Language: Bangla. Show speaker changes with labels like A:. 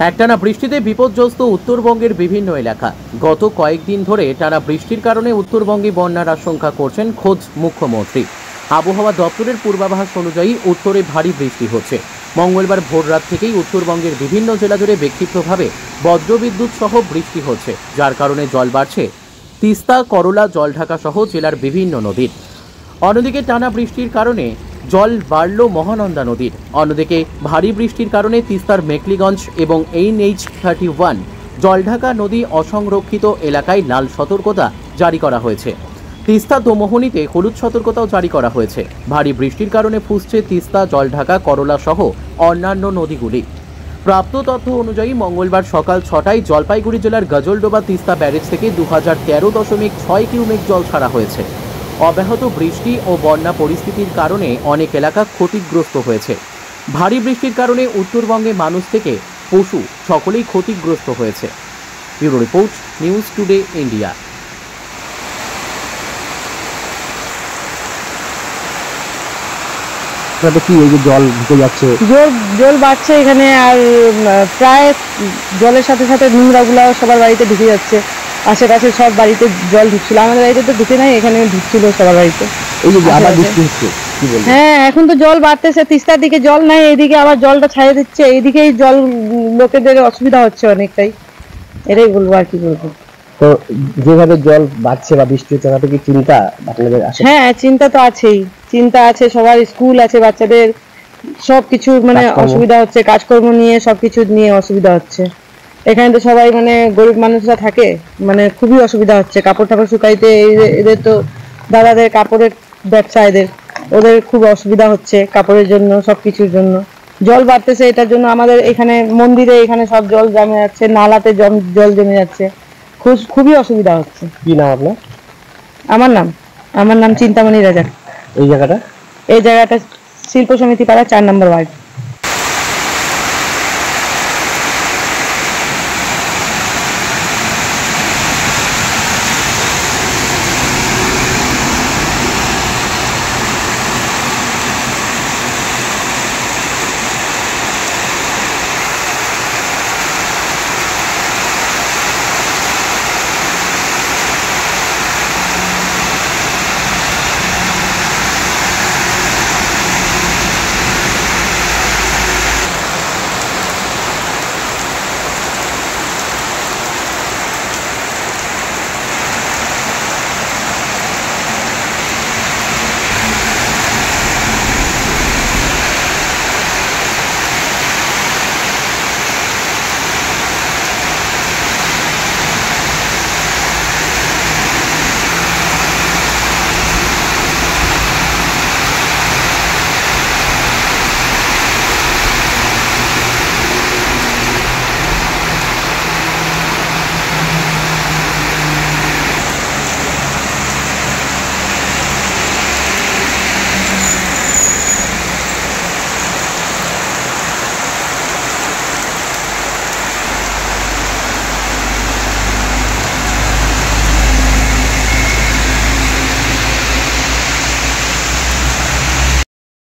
A: একটানা বৃষ্টিতে বিপর্যস্ত উত্তরবঙ্গের বিভিন্ন এলাকা। গত কয়েকদিন ধরে টানা বৃষ্টির কারণে উত্তরবঙ্গে বন্যার আশঙ্কা করছেন খোদ মুখ্যমন্ত্রী। আবহাওয়া দপ্তরের পূর্বাভাস অনুযায়ী উত্তরে ভারী বৃষ্টি হচ্ছে। মঙ্গলবার ভোররাত থেকেই উত্তরবঙ্গের বিভিন্ন জেলা জুড়ে বিক্ষিপ্তভাবে বজ্রবিদ্যুৎ সহ বৃষ্টি হচ্ছে, যার কারণে জল বাড়ছে তিস্তা, করলা, জলঢাকা সহ জেলার বিভিন্ন নদীর। অন্যদিকে টানা বৃষ্টির কারণে জল বাড়ল মহানন্দা নদীর। অন্যদিকে ভারী বৃষ্টির কারণে তিস্তার মেকলিগঞ্জ এবং NH-31 জলঢাকা নদী অসংরক্ষিত এলাকায় লাল সতর্কতা জারি করা হয়েছে। তিস্তা দোমোহনীতে হলুদ সতর্কতাও জারি করা হয়েছে। ভারী বৃষ্টির কারণে ফুসছে তিস্তা, জলঢাকা, করলা সহ অন্যান্য নদীগুলি। প্রাপ্ত তথ্য অনুযায়ী মঙ্গলবার সকাল 6টায় জলপাইগুড়ি জেলার গজলডোবা তিস্তা ব্যারেজ থেকে 2013.6 কিউমেক জল ছাড়া হয়েছে। অব্যাহত বৃষ্টি ও বন্যা পরিস্থিতির কারণে অনেক এলাকা ক্ষতিগ্রস্ত হয়েছে। ভারী বৃষ্টির কারণে উত্তরবঙ্গে মানুষ থেকে পশু সকলেই ক্ষতিগ্রস্ত হয়েছে। Bureau report, news today India.
B: কি এই যে জল ঢুকে যাচ্ছে,
C: জল বাড়ছে এখানে, আর প্রায় জলের সাথে সাথে নোংরাগুলো সবার বাড়িতে ঢুকে যাচ্ছে। আশেপাশে সব বাড়িতে জল ঢুকছিল, আমাদের বাড়িতে তো ঢুকে নাই, এখানে ঢুকছিল সবার বাড়িতে।
B: এই যে আবার বৃষ্টি হচ্ছে, কি বলবো?
C: হ্যাঁ, এখন তো জল বাড়তেছে, তিস্তার দিকে জল নাই, এইদিকে আবার জলটা ছাড়িয়ে দিচ্ছে, এইদিকেই জল লোকেদের অসুবিধা হচ্ছে অনেকটাই। এটাই বলবো, আর কি বলবো।
B: তো যেভাবে জল বাড়ছে বা বৃষ্টি হচ্ছে, তাতে কি চিন্তা আপনাদের আছে?
C: হ্যাঁ, চিন্তা তো আছেই, চিন্তা আছে। সবার স্কুল আছে, বাচ্চাদের সবকিছু মানে অসুবিধা হচ্ছে, কাজকর্ম নিয়ে সবকিছু নিয়ে অসুবিধা হচ্ছে। এখানে তো সবাই মানে গরিব মানুষরা থাকে, মানে খুবই অসুবিধা হচ্ছে কাপড় টাপড় শুকাইতে। এদের তো দাদাদের কাপড়ের ব্যবসা, ওদের খুব অসুবিধা হচ্ছে কাপড়ের জন্য, সবকিছুর জন্য। জল বাড়তেছে, এটার জন্য আমাদের এখানে মন্দিরে এখানে সব জল জমে যাচ্ছে, নালাতে জল জমে যাচ্ছে, খুবই অসুবিধা হচ্ছে।
B: কি নাম আপনার?
C: আমার নাম চিন্তামণি রাজা।
B: এই জায়গাটা
C: শিল্প সমিতি পাড়া 4 নম্বর ওয়ার্ড।